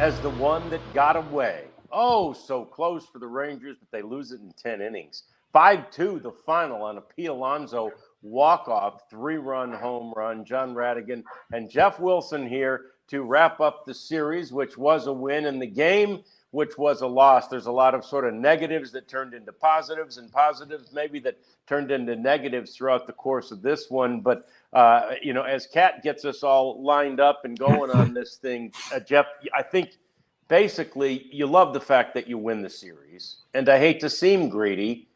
as the one that got away. Oh, so close for the Rangers, but they lose it in 10 innings. 5-2 the final on a P. Alonso walk-off 3-run home run. John Radigan and Jeff Wilson here to wrap up the series, which was a win in the game, which was a loss. There's a lot of sort of negatives that turned into positives and positives maybe that turned into negatives throughout the course of this one. But, as Kat gets us all lined up and going on this thing, Jeff, I think basically you love the fact that you win the series. And I hate to seem greedy,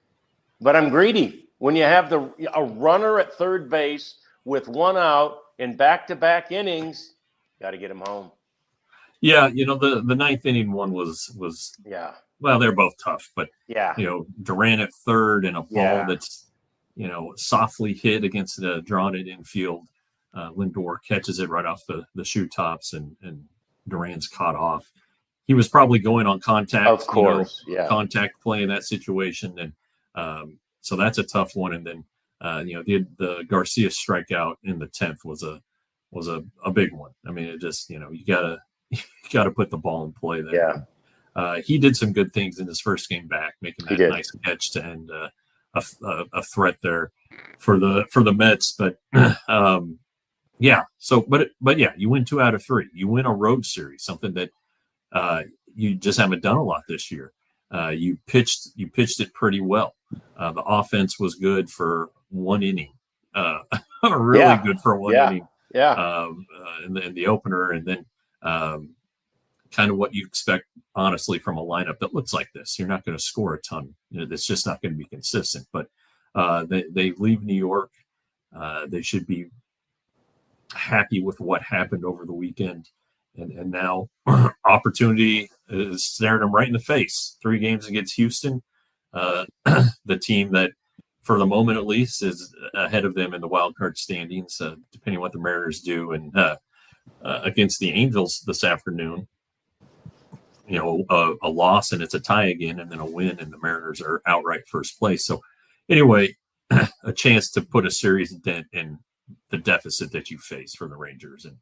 but I'm greedy. When you have a runner at third base with one out in back-to-back innings, got to get him home. Yeah, the ninth inning one was yeah. Well, they're both tough, but yeah, Duran at third and a ball that's softly hit against the drawn it infield. Lindor catches it right off the shoe tops, and Duran's caught off. He was probably going on contact, of course, contact play in that situation, and so that's a tough one. And then the Garcia strikeout in the 10th was a big one. I mean, it just you gotta put the ball in play there. Yeah. He did some good things in his first game back, making that nice catch to end a threat there for the Mets. But you win 2 out of 3. You win a road series, something that you just haven't done a lot this year. You pitched it pretty well. The offense was good for 1 inning, really good for 1 inning. Yeah. In the opener, and then kind of what you expect, honestly, from a lineup that looks like this. You're not going to score a ton. It's just not going to be consistent. But they leave New York. They should be happy with what happened over the weekend. And now opportunity is staring them right in the face. 3 games against Houston, the team that, for the moment at least, is ahead of them in the wild card standings, depending on what the Mariners do. And against the Angels this afternoon, a loss and it's a tie again, and then a win and the Mariners are outright first place. So anyway, a chance to put a serious dent in the deficit that you face for the Rangers. And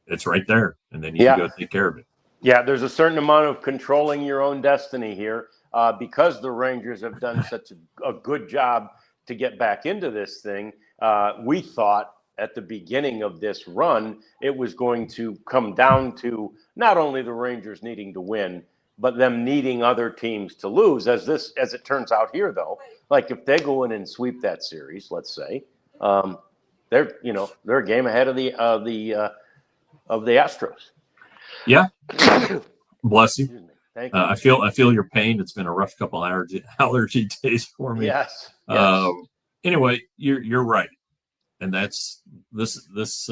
it's right there, and then you can go take care of it. Yeah, there's a certain amount of controlling your own destiny here because the Rangers have done such a good job to get back into this thing. We thought at the beginning of this run, it was going to come down to not only the Rangers needing to win, but them needing other teams to lose. As it turns out here, though, like if they go in and sweep that series, let's say, they're a game ahead of the Astros. Yeah. Bless you. Thank you. I feel your pain. It's been a rough couple allergy days for me. Yes. Anyway, you're right. And that's this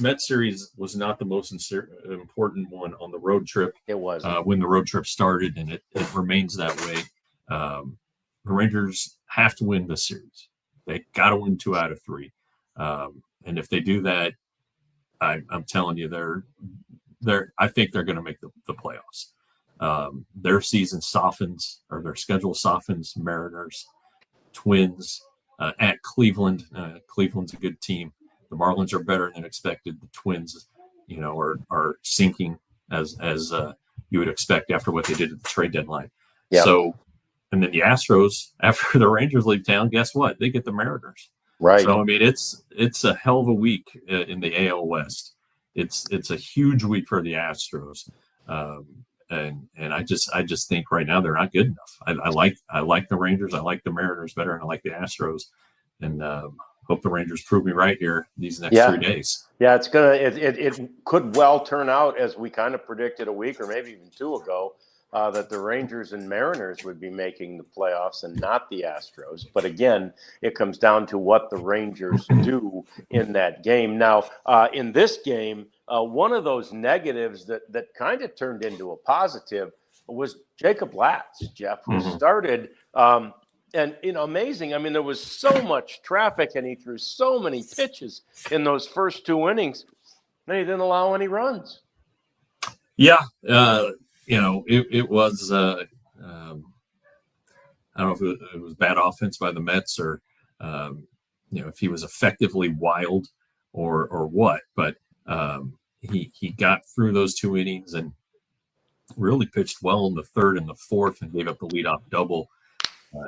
Met series was not the most important one on the road trip. It was when the road trip started, and it remains that way. The Rangers have to win this series. They got to win 2 out of 3. And if they do that, I'm telling you, I think they're going to make the playoffs. Their season softens, or their schedule softens. Mariners, Twins, at Cleveland. Cleveland's a good team. The Marlins are better than expected. The Twins, are sinking as you would expect after what they did at the trade deadline. Yep. So, and then the Astros, after the Rangers leave town, guess what? They get the Mariners. Right. So I mean, it's a hell of a week in the AL West. It's a huge week for the Astros, and I just think right now they're not good enough. I like the Rangers, I like the Mariners better, and I like the Astros, and hope the Rangers prove me right here these next 3 days. Yeah, it could well turn out as we kind of predicted a week or maybe even 2 ago. That the Rangers and Mariners would be making the playoffs and not the Astros. But again, it comes down to what the Rangers do in that game. Now, in this game, one of those negatives that kind of turned into a positive was Jacob Latz, Jeff, who started and amazing. I mean, there was so much traffic and he threw so many pitches in those first 2 innings, and he didn't allow any runs. Yeah. It was, I don't know if it was bad offense by the Mets or, if he was effectively wild or what, but he got through those 2 innings and really pitched well in the third and the fourth, and gave up the leadoff double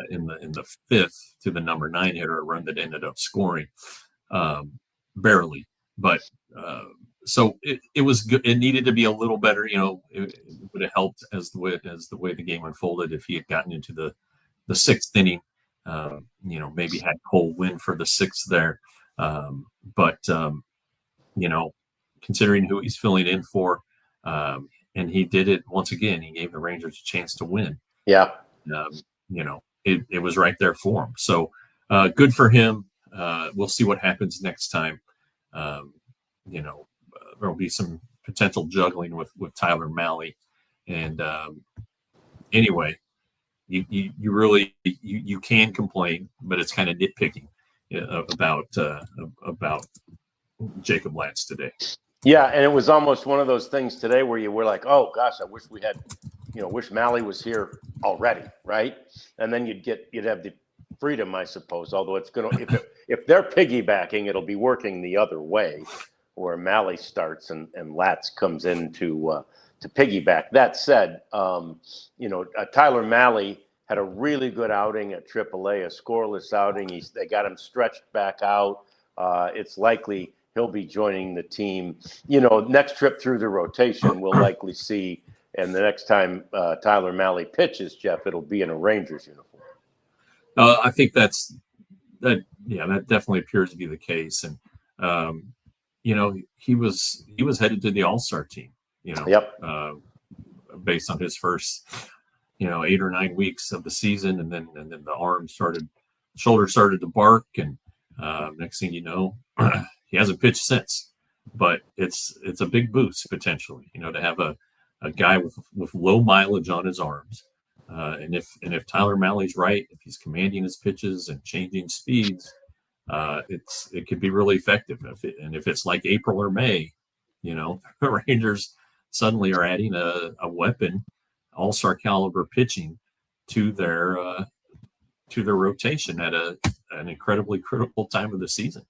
in the fifth to the number 9 hitter, a run that ended up scoring barely. But so it was good. It needed to be a little better. It would have helped as the way the game unfolded if he had gotten into the 6th inning. Maybe had Cole win for the 6th there. But considering who he's filling in for, and he did it once again. He gave the Rangers a chance to win. Yeah. It was right there for him. So good for him. We'll see what happens next time. There'll be some potential juggling with Tyler Mahle. And anyway, you really can complain, but it's kind of nitpicking about Jacob Lantz today. Yeah, and it was almost one of those things today where you were like, "Oh gosh, I wish we had, wish Mahle was here already," right? And then you'd have the freedom, I suppose. Although it's gonna, if they're piggybacking, it'll be working the other way, where Mahle starts and Lantz comes in to piggyback. That said, Tyler Mahle had a really good outing at AAA, a scoreless outing. They got him stretched back out. It's likely he'll be joining the team. Next trip through the rotation, we'll likely see. And the next time Tyler Mahle pitches, Jeff, it'll be in a Rangers uniform. I think that definitely appears to be the case. And he was headed to the All-Star team. Yep. Based on his first 8 or 9 weeks of the season, and then the shoulder started to bark, and next thing you know, he hasn't pitched since. But it's a big boost potentially, to have a guy with low mileage on his arms, and if Tyler Mahle's right, if he's commanding his pitches and changing speeds, it could be really effective. If it's like April or May, the Rangers suddenly are adding a weapon, all-star caliber pitching to their rotation at an incredibly critical time of the season.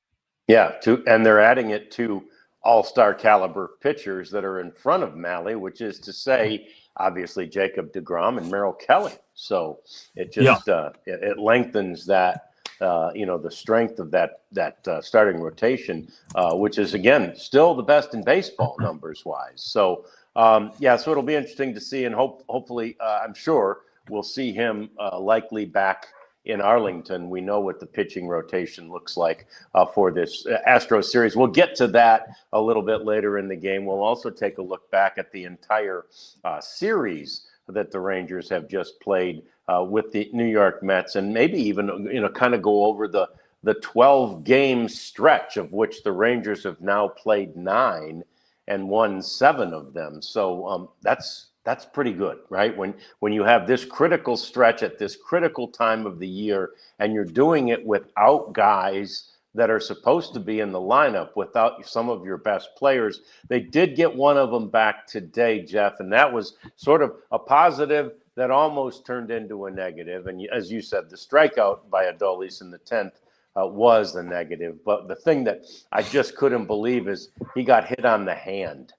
Yeah, and they're adding it to all-star caliber pitchers that are in front of Mahle, which is to say, obviously Jacob deGrom and Merrill Kelly. So it just it lengthens that the strength of that starting rotation, which is again still the best in baseball numbers wise. So so it'll be interesting to see, and hopefully I'm sure we'll see him likely back in Arlington. We know what the pitching rotation looks like for this Astros series. We'll get to that a little bit later in the game. We'll also take a look back at the entire series that the Rangers have just played with the New York Mets, and maybe even kind of go over the 12-game stretch of which the Rangers have now played 9 and won 7 of them. So that's pretty good, right? When you have this critical stretch at this critical time of the year, and you're doing it without guys that are supposed to be in the lineup, without some of your best players. They did get one of them back today, Jeff, and that was sort of a positive that almost turned into a negative. And as you said, the strikeout by Adolis in the 10th was the negative. But the thing that I just couldn't believe is he got hit on the hand.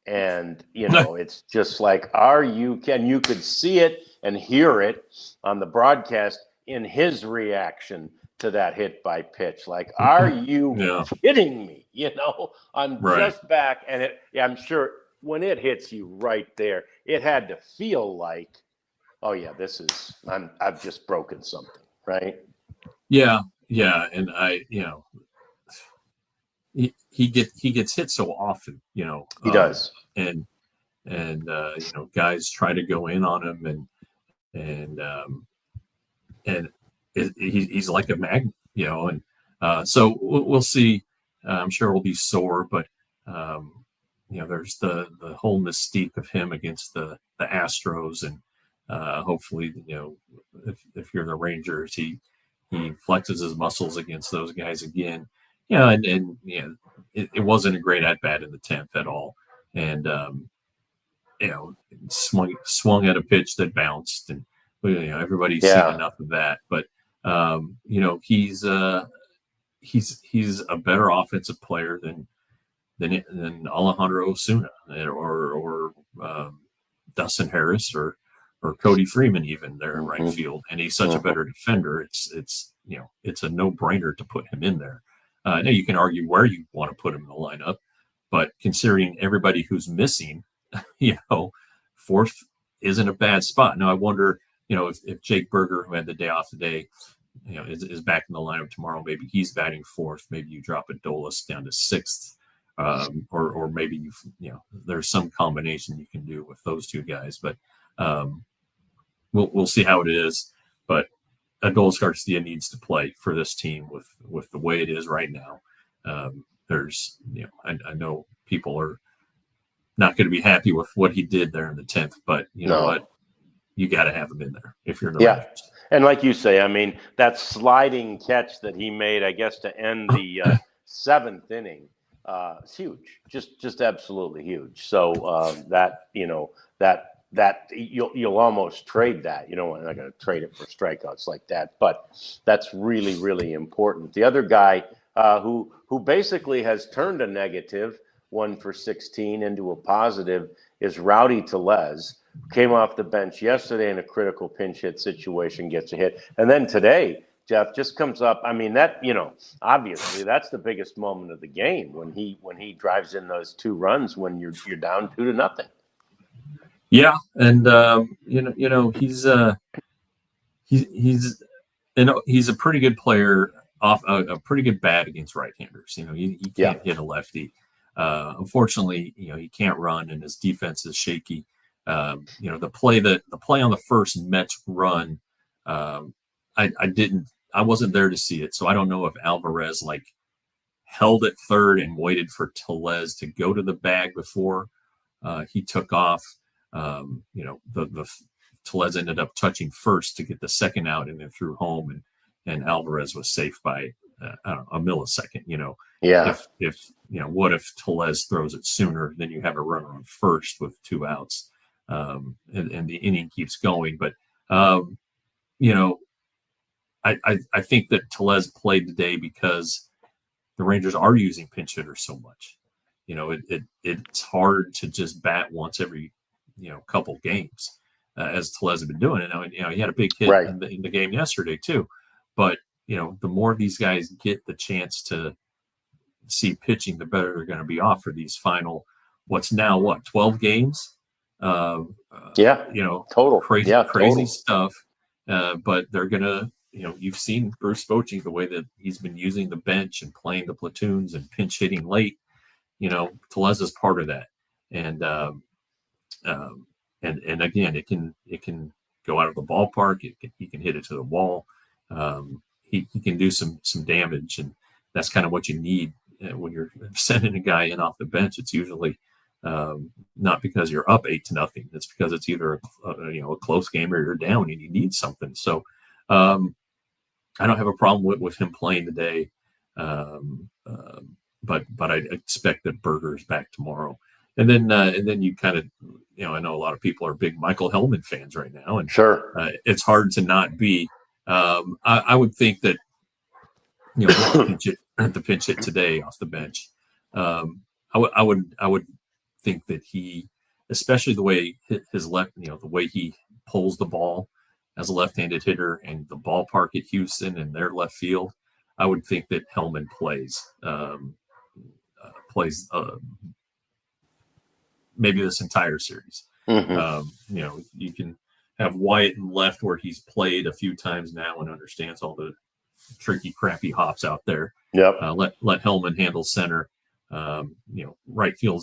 And, it's just like, you could see it and hear it on the broadcast in his reaction to that hit by pitch. Like, are you kidding me? I'm just back. And I'm sure when it hits you right there, it had to feel like, oh yeah, I've just broken something, right? Yeah. And he gets hit so often, he does. And guys try to go in on him, and he's like a magnet, and so we'll see. I'm sure he'll be sore, but there's the whole mystique of him against the Astros, and hopefully, if you're the Rangers, he flexes his muscles against those guys again. It wasn't a great at bat in the 10th at all, and swung at a pitch that bounced, and everybody's seen enough of that. But he's a better offensive player than Alejandro Osuna or Dustin Harris or Cody Freeman even there in right field. And he's such a better defender. It's a no-brainer to put him in there. Now you can argue where you want to put him in the lineup, but considering everybody who's missing, fourth isn't a bad spot. Now I wonder, if Jake Berger, who had the day off today, is back in the lineup tomorrow, maybe he's batting fourth. Maybe you drop Adolis down to sixth, or maybe there's some combination you can do with those two guys. But we'll see how it is. But Adolis Garcia needs to play for this team with the way it is right now. I know people are not going to be happy with what he did there in the 10th, but you know what? You got to have him in there if you're in the Rangers. And like you say, I mean, that sliding catch that he made, I guess, to end the seventh inning, it's huge, just absolutely huge. So that you'll almost trade that. We're not going to trade it for strikeouts like that, but that's really, really important. The other guy who basically has turned a negative 1 for 16 into a positive is Rowdy Tellez. Came off the bench yesterday in a critical pinch hit situation, gets a hit. And then today, Jeff, just comes up. I mean, that, obviously that's the biggest moment of the game when he drives in those 2 runs when you're down 2-0. Yeah. And, he's a pretty good player off a pretty good bat against right-handers. He can't hit a lefty. Unfortunately, he can't run and his defense is shaky. The play on the first Mets run, I wasn't there to see it. So I don't know if Alvarez held at third and waited for Tellez to go to the bag before he took off. The Tellez ended up touching first to get the second out and then threw home and Alvarez was safe by a millisecond. What if Tellez throws it sooner? Then you have a runner on first with 2 outs. And the inning keeps going. But, I think that Tellez played today because the Rangers are using pinch hitters so much. It's hard to just bat once every, couple games as Tellez has been doing it. He had a big hit in the game yesterday too. But, the more these guys get the chance to see pitching, the better they're going to be off for these final, 12 games? Total crazy stuff. But they're gonna, you've seen Bruce Bochy, the way that he's been using the bench and playing the platoons and pinch hitting late. Tellez is part of that, and again, it can go out of the ballpark. He can hit it to the wall. He can do some damage, and that's kind of what you need when you're sending a guy in off the bench. It's usually not because you're up 8-0. It's because it's either a close game or you're down and you need something. So I don't have a problem with him playing today. But I expect that Berger's back tomorrow. And then you kind of, I know a lot of people are big Michael Hellman fans right now, and sure, it's hard to not be. I would think that the pinch hit today off the bench. I would think that he, especially the way his left, the way he pulls the ball as a left-handed hitter, and the ballpark at Houston and their left field, I would think that Hellman plays maybe this entire series. You can have Wyatt in left where he's played a few times now and understands all the tricky, crappy hops out there. Let Hellman handle center. Right field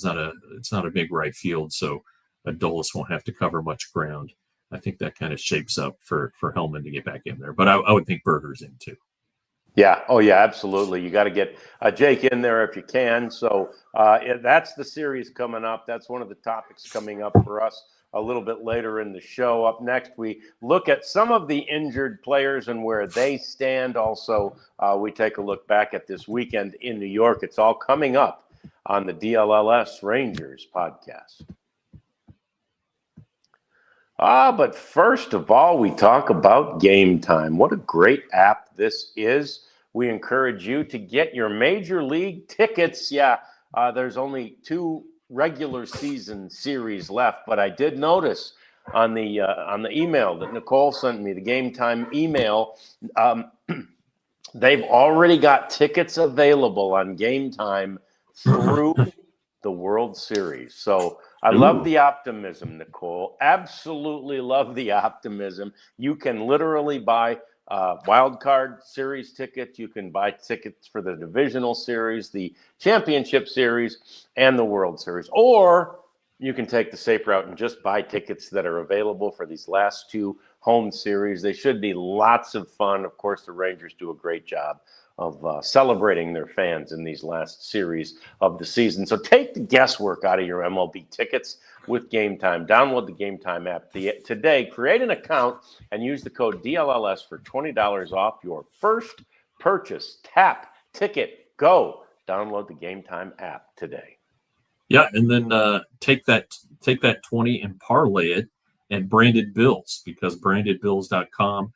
it's not a big right field, so Adolis won't have to cover much ground. I think that kind of shapes up for Hellman to get back in there. But I would think Berger's in too. Yeah. Oh, yeah, absolutely. You got to get Jake in there if you can. So that's the series coming up. That's one of the topics coming up for us a little bit later in the show. Up next, we look at some of the injured players and where they stand. Also, we take a look back at this weekend in New York. It's all coming up on the DLLS Rangers podcast. But first of all, we talk about Game Time. What a great app this is. We encourage you to get your Major League tickets. there's only 2 regular season series left, but I did notice on the email that Nicole sent me, the Game Time email, they've already got tickets available on Game Time through the World Series. So I love the optimism, Nicole. Absolutely love the optimism. You can literally buy wild card series tickets. You can buy tickets for the divisional series, the championship series, and the World Series. Or you can take the safe route and just buy tickets that are available for these last 2 home series. They should be lots of fun. Of course, the Rangers do a great job of celebrating their fans in these last series of the season. So take the guesswork out of your MLB tickets with Game Time. Download the Game Time app today. Create an account and use the code DLLS for $20 off your first purchase. Tap, ticket, go. Download the Game Time app today. Yeah, and then take that 20 and parlay it at Branded Bills, because brandedbills.com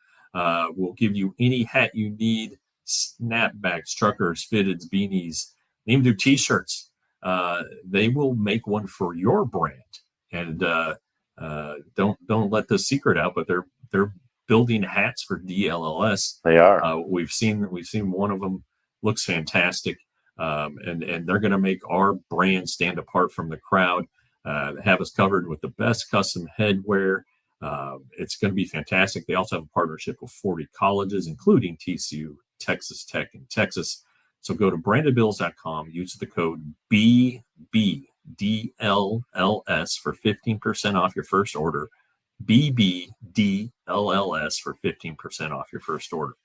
will give you any hat you need, snapbacks, truckers, fitteds, beanies, even do t-shirts. They will make one for your brand, and don't let the secret out, but they're building hats for DLLS. They are. We've seen one of them, looks fantastic. And they're going to make our brand stand apart from the crowd, have us covered with the best custom headwear. It's going to be fantastic. They also have a partnership with 40 colleges, including TCU, Texas Tech, and Texas. So go to brandedbills.com, use the code BBDLLS for 15% off your first order. BBDLLS for 15% off your first order.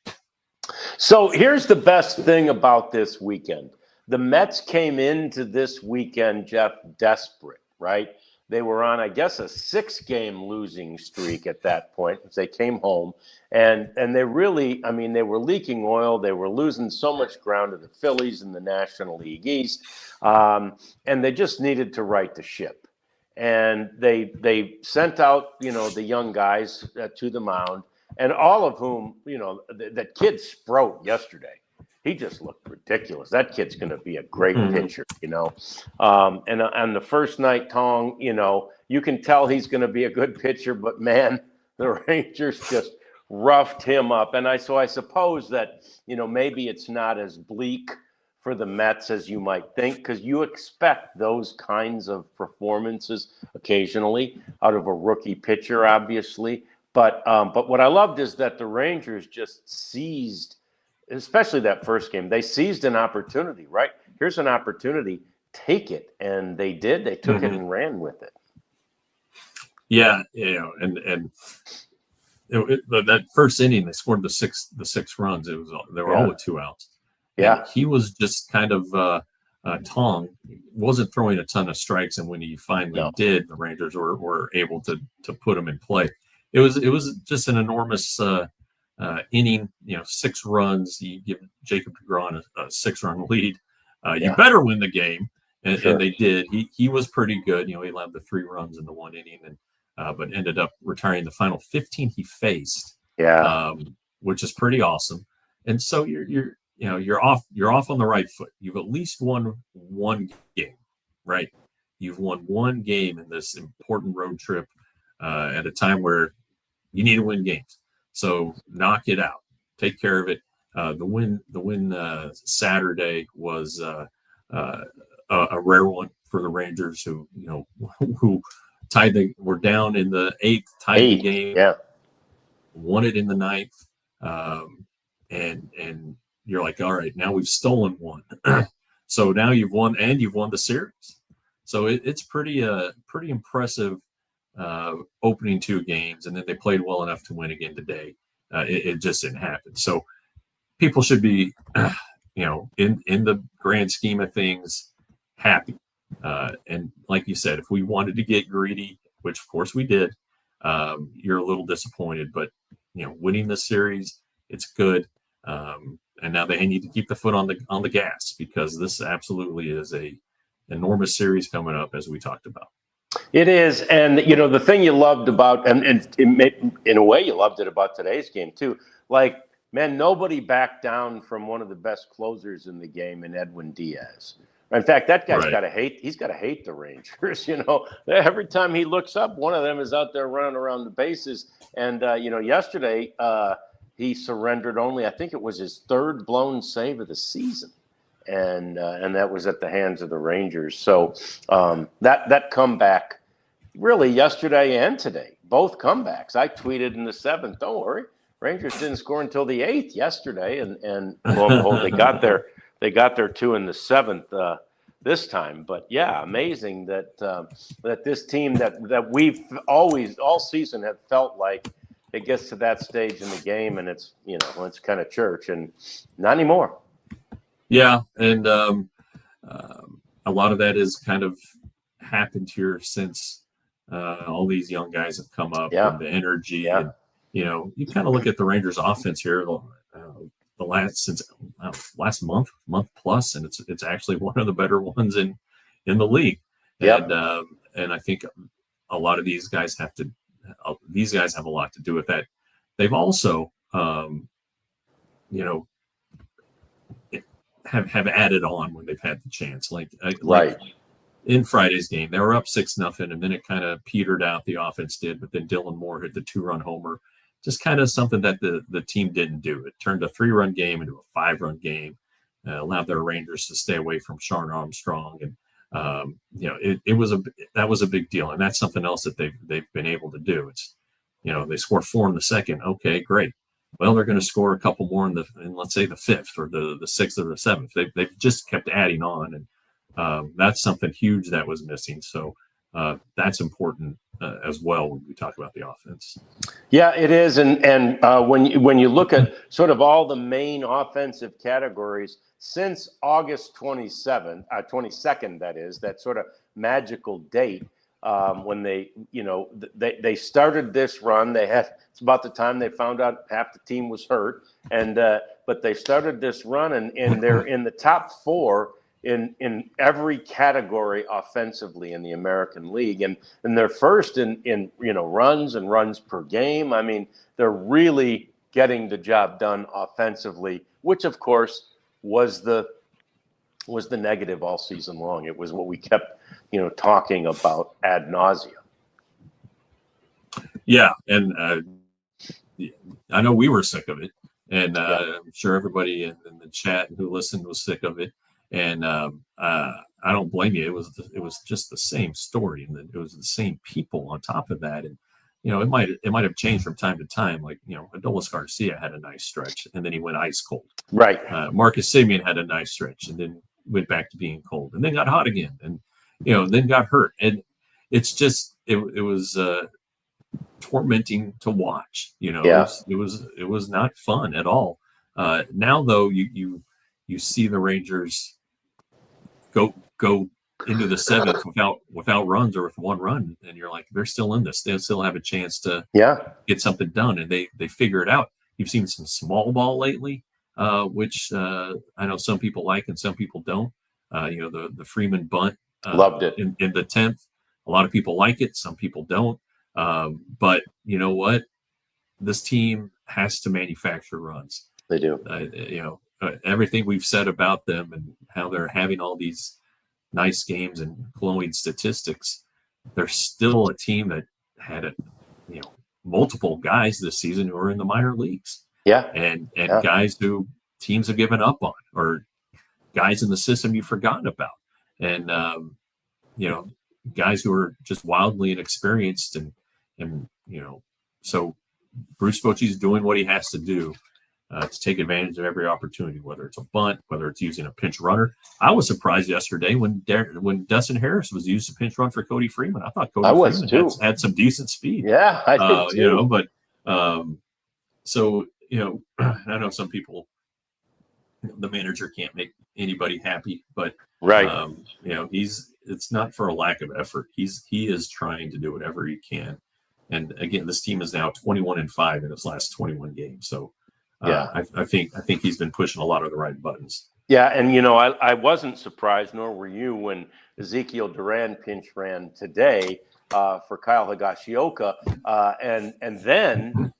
So here's the best thing about this weekend. The Mets came into this weekend, Jeff, desperate, right? They were on, I guess, a 6-game losing streak at that point as they came home. And they really, I mean, they were leaking oil. They were losing so much ground to the Phillies in the National League East. And they just needed to right the ship. And they sent out, the young guys to the mound. And all of whom, that kid Sprout yesterday, he just looked ridiculous. That kid's going to be a great pitcher, And on the first night, Tong, you can tell he's going to be a good pitcher, but man, the Rangers just roughed him up. And I suppose that, maybe it's not as bleak for the Mets as you might think, because you expect those kinds of performances occasionally out of a rookie pitcher, obviously. But what I loved is that the Rangers just seized, especially that first game, they seized an opportunity, right? Here's an opportunity, take it. And they did. They took it and ran with it. Yeah, and that first inning, they scored the six runs. They were all with 2 outs. Yeah. And he was just kind of Tong wasn't throwing a ton of strikes, and when he finally did, the Rangers were able to put him in play. It was just an enormous inning. 6 runs. You give Jacob DeGrom a 6-run lead. You better win the game, and they did. He was pretty good. He allowed the 3 runs in the 1 inning, and but ended up retiring the final 15 he faced. Which is pretty awesome. And so you're off on the right foot. You've at least won 1 game, right? You've won 1 game in this important road trip at a time where you need to win games. So knock it out. Take care of it. The win Saturday was a rare one for the Rangers, who were down in the 8th, tied the game. Yeah. Won it in the 9th. And you're like, all right, now we've stolen 1. So now you've won the series. So it's pretty impressive opening 2 games, and then they played well enough to win again today. It just didn't happen. So people should be, in the grand scheme of things, happy. And like you said, if we wanted to get greedy, which of course we did, you're a little disappointed, but winning the series, it's good. And now they need to keep the foot on the gas, because this absolutely is a enormous series coming up, as we talked about. It is. And, the thing you loved about, and in a way you loved it about today's game too, like, man, nobody backed down from one of the best closers in the game in Edwin Diaz, In fact, that guy's Right. got to hate. He's got to hate the Rangers. Every time he looks up, one of them is out there running around the bases. And yesterday he surrendered only, I think it was his third blown save of the season, and that was at the hands of the Rangers. So that comeback, really yesterday and today, both comebacks. I tweeted in the seventh, don't worry, Rangers didn't score until the eighth yesterday, and lo and behold, they got their two in the seventh this time. But yeah, amazing that that this team that we've always all season have felt like it gets to that stage in the game, and it's it's kind of church, and not anymore. Yeah, and a lot of that has kind of happened here since all these young guys have come up, and the energy. Yeah. And, you kind of look at the Rangers' offense here the last month plus, and it's actually one of the better ones in the league. Yep. And I think a lot of these guys have a lot to do with that. They've also have added on when they've had the chance. Like in Friday's game, they were up 6-0, and then it kind of petered out. The offense did, but then Dylan Moore hit the 2-run homer. Just kind of something that the team didn't do. It turned a 3-run game into a 5-run game, allowed their Rangers to stay away from Sean Armstrong, and that was a big deal, and that's something else that they've been able to do. It's they score 4 in the second. Okay, great. Well, they're going to score a couple more in let's say the 5th or the 6th or the 7th. They've just kept adding on, and that's something huge that was missing. So that's important as well when we talk about the offense. Yeah, it is, and when you look at sort of all the main offensive categories since August 22nd, that is, that sort of magical date when they started this run. It's about the time they found out half the team was hurt, but they started this run, and they're in the top 4 in every category offensively in the American League, and they're first in runs and runs per game. I mean, they're really getting the job done offensively, which of course was the negative all season long. It was what we kept talking about ad nauseum. Yeah, and I know we were sick of it, and I'm sure everybody in the chat who listened was sick of it. And I don't blame you. It was just the same story, and it was the same people on top of that. And it might have changed from time to time. Like Adolis Garcia had a nice stretch, and then he went ice cold. Right. Marcus Semien had a nice stretch, and then went back to being cold, and then got hot again, and then got hurt. And it's just it was tormenting to watch. It was not fun at all. Now though, you see the Rangers go into the 7th without runs or with 1 run, and you're like, they're still in this. They still have a chance to get something done, and they figure it out. You've seen some small ball lately, which I know some people like and some people don't. The Freeman bunt, loved it in the 10th. A lot of people like it, some people don't. But you know what? This team has to manufacture runs. They do. Everything we've said about them and how they're having all these nice games and glowing statistics, they're still a team that had multiple guys this season who are in the minor leagues. Yeah. And guys who teams have given up on, or guys in the system you've forgotten about. And guys who are just wildly inexperienced, and so Bruce Bochy's doing what he has to do to take advantage of every opportunity, whether it's a bunt, whether it's using a pinch runner. I was surprised yesterday when Dustin Harris was used to pinch run for Cody Freeman. I thought Cody Freeman had some decent speed. Yeah, I did too. But I know some people, the manager can't make anybody happy, but right. It's not for a lack of effort. He is trying to do whatever he can. And again, this team is now 21-5 in his last 21 games. So I think he's been pushing a lot of the right buttons. Yeah, and I wasn't surprised, nor were you, when Ezekiel Duran pinch ran today for Kyle Higashioka, and then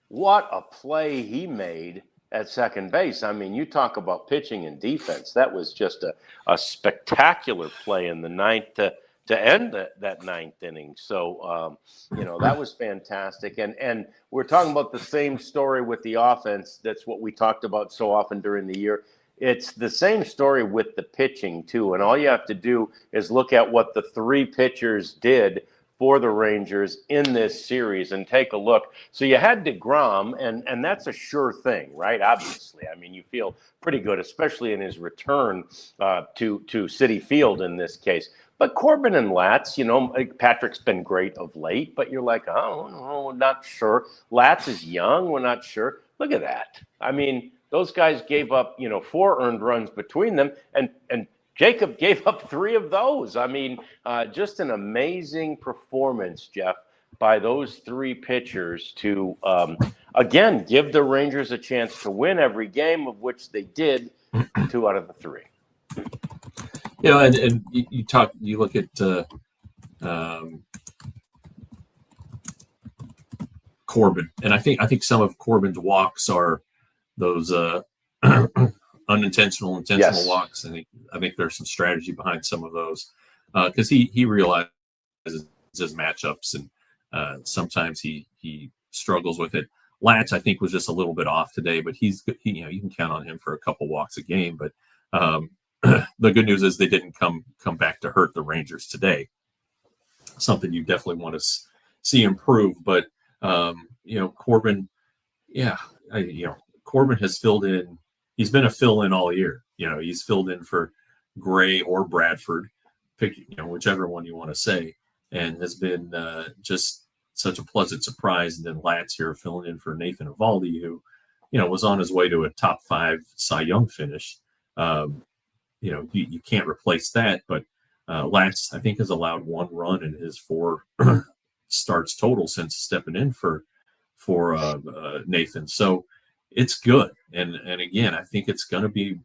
what a play he made at second base. I mean, you talk about pitching and defense. That was just a spectacular play in the ninth to end that ninth inning. So, that was fantastic. And we're talking about the same story with the offense. That's what we talked about so often during the year. It's the same story with the pitching, too. And all you have to do is look at what the three pitchers did for the Rangers in this series and take a look. So you had DeGrom, and that's a sure thing, right? Obviously. I mean, you feel pretty good, especially in his return to Citi Field in this case. But Corbin and Latz, Patrick's been great of late, but you're like, oh, no, not sure. Latz is young. We're not sure. Look at that. I mean, those guys gave up, 4 earned runs between them, and Jacob gave up 3 of those. I mean, just an amazing performance, Jeff, by those 3 pitchers to, again, give the Rangers a chance to win every game, of which they did 2 out of the 3. And you look at Corbin, and I think some of Corbin's walks are those unintentional, intentional walks, and I think there's some strategy behind some of those because he realizes his matchups, and sometimes he struggles with it. Latch, I think, was just a little bit off today, but you can count on him for a couple walks a game. But the good news is they didn't come back to hurt the Rangers today. Something you definitely want to see improve. But Corbin, Corbin has filled in. He's been a fill-in all year. He's filled in for Gray or Bradford, pick whichever one you want to say, and has been just such a pleasant surprise. And then Latz here filling in for Nathan Eovaldi, who was on his way to a top 5 Cy Young finish. You can't replace that, but Latz, I think, has allowed 1 run in his 4 starts total since stepping in for Nathan. So it's good, and again, I think it's going to be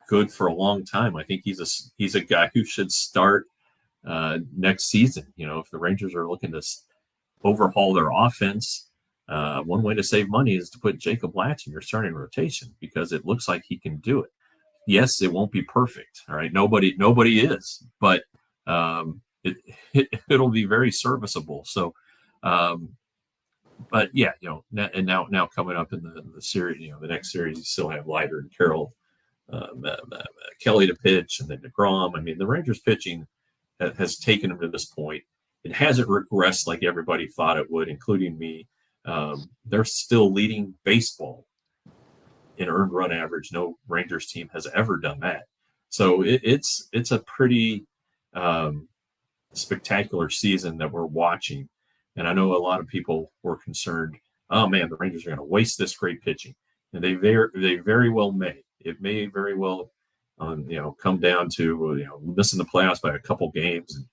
good for a long time. I think he's a guy who should start next season. If the Rangers are looking to overhaul their offense, one way to save money is to put Jacob Latch in your starting rotation because it looks like he can do it. Yes, it won't be perfect. All right, nobody is, but it'll be very serviceable. So, but yeah, and now coming up in the series, the next series, you still have Leiter and Carroll, Kelly to pitch, and then DeGrom. I mean, the Rangers pitching has taken them to this point. It hasn't regressed like everybody thought it would, including me. They're still leading baseball in earned run average. No Rangers team has ever done that. So it's a pretty spectacular season that we're watching. And I know a lot of people were concerned, oh man, the Rangers are going to waste this great pitching. And they very well may. It may very well come down to missing the playoffs by a couple games. And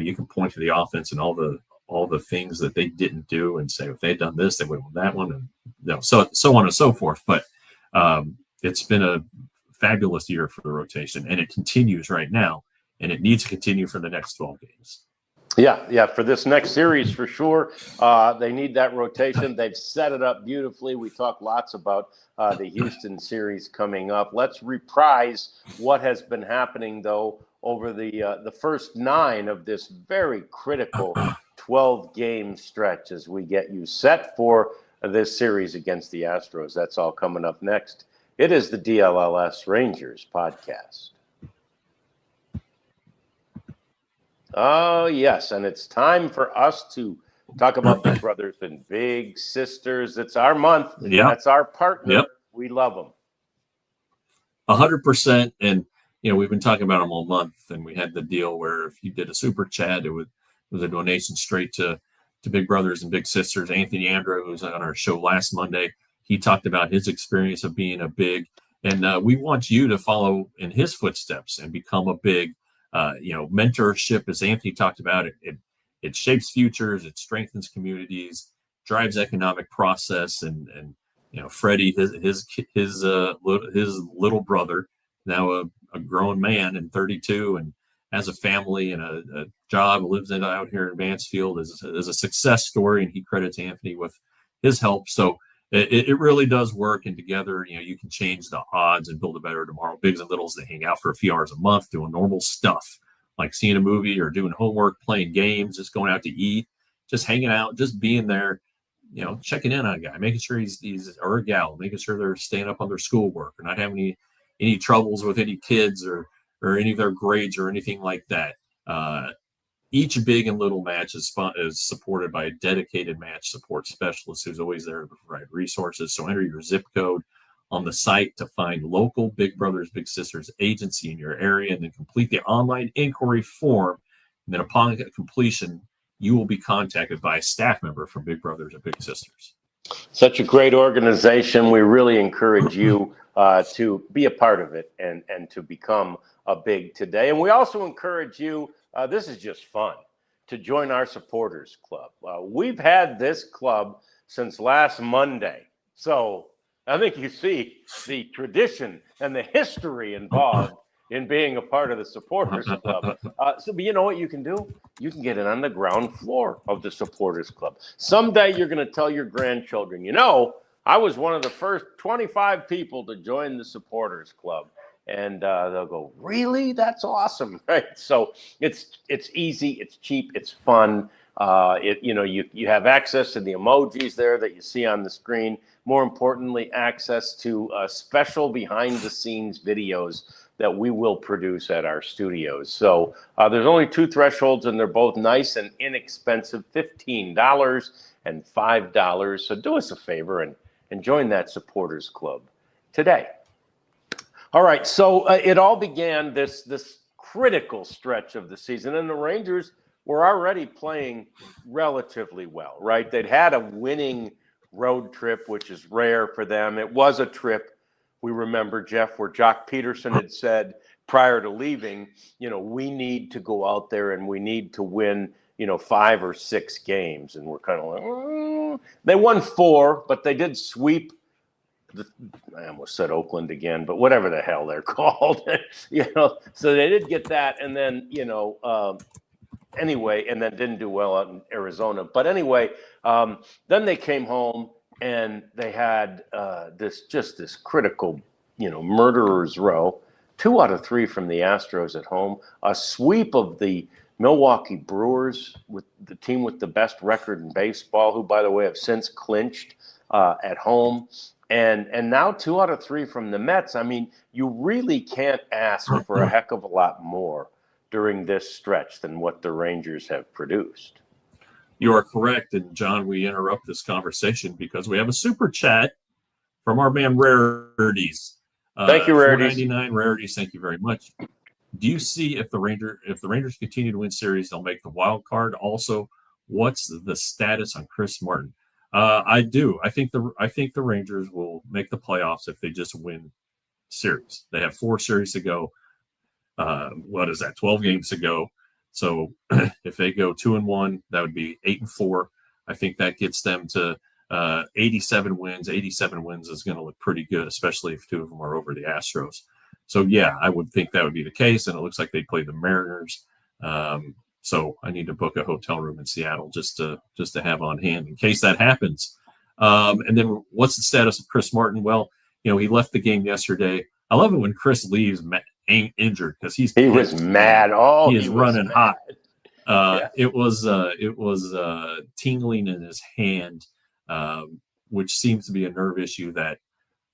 you can point to the offense and all the things that they didn't do and say if they had done this, they would have won that one, and so on and so forth. But it's been a fabulous year for the rotation, and it continues right now, and it needs to continue for the next 12 games. Yeah, for this next series, for sure. They need that rotation. They've set it up beautifully. We talked lots about the Houston series coming up. Let's reprise what has been happening, though, over the first 9 of this very critical 12-game stretch as we get you set for this series against the Astros. That's all coming up next. It is the DLLS Rangers podcast. Oh, yes, and it's time for us to talk about Big Brothers and Big Sisters. It's our month. Yep. That's our partner. Yep. We love them. 100%. And, we've been talking about them all month, and we had the deal where if you did a super chat, it was a donation straight to Big Brothers and Big Sisters. Anthony Andrew, who was on our show last Monday, he talked about his experience of being a big, and we want you to follow in his footsteps and become a big. Mentorship, as Anthony talked about, it shapes futures, it strengthens communities, drives economic process, and Freddie, his little brother, now a grown man and 32, and has a family and a job, lives out here in Mansfield, is a success story, and he credits Anthony with his help. So it really does work. And together, you can change the odds and build a better tomorrow. Bigs and littles, they hang out for a few hours a month doing normal stuff, like seeing a movie or doing homework, playing games, just going out to eat, just hanging out, just being there, checking in on a guy, making sure he's or a gal, making sure they're staying up on their schoolwork or not having any troubles with any kids or any of their grades or anything like that. Each big and little match is supported by a dedicated match support specialist who's always there to provide resources. So enter your zip code on the site to find local Big Brothers Big Sisters agency in your area, and then complete the online inquiry form. And then upon completion, you will be contacted by a staff member from Big Brothers or Big Sisters. Such a great organization. We really encourage you to be a part of it and to become a big today. And we also encourage you, this is just fun, to join our supporters club. We've had this club since last Monday. So I think you see the tradition and the history involved in being a part of the supporters club. But you know what you can do? You can get it on the ground floor of the supporters club. Someday you're going to tell your grandchildren, I was one of the first 25 people to join the supporters club. And they'll go, really? That's awesome, right? So it's easy, it's cheap, it's fun. You have access to the emojis there that you see on the screen. More importantly, access to special behind-the-scenes videos that we will produce at our studios. So there's only two thresholds, and they're both nice and inexpensive, $15 and $5. So do us a favor and join that supporters club today. All right, so it all began this critical stretch of the season, and the Rangers were already playing relatively well, right? They'd had a winning road trip, which is rare for them. It was a trip, we remember, Jeff, where Jock Peterson had said prior to leaving, we need to go out there and we need to win, 5 or 6 games. And we're kind of like, They won 4, but they did sweep I almost said Oakland again, but whatever the hell they're called, so they did get that. And then, anyway, and then didn't do well out in Arizona. But anyway, then they came home and they had this critical, murderer's row, 2 out of 3 from the Astros at home, a sweep of the Milwaukee Brewers, with the team with the best record in baseball, who, by the way, have since clinched at home. And now 2 out of 3 from the Mets. I mean, you really can't ask for a heck of a lot more during this stretch than what the Rangers have produced. You are correct. And, John, we interrupt this conversation because we have a super chat from our man Rarities. Thank you, Rarities. $4.99 Rarities, thank you very much. Do you see if the Rangers continue to win series, they'll make the wild card? Also, what's the status on Chris Martin? I do. I think the Rangers will make the playoffs if they just win series. They have 4 series to go. 12 games to go. So if they go 2-1, that would be 8-4. I think that gets them to 87 wins. 87 wins is going to look pretty good, especially if 2 of them are over the Astros. So yeah, I would think that would be the case. And it looks like they play the Mariners. So I need to book a hotel room in Seattle just to have on hand in case that happens. And then what's the status of Chris Martin? Well, he left the game yesterday. I love it when Chris leaves injured because he was mad. Oh, he is running hot. Yeah. It was tingling in his hand, which seems to be a nerve issue that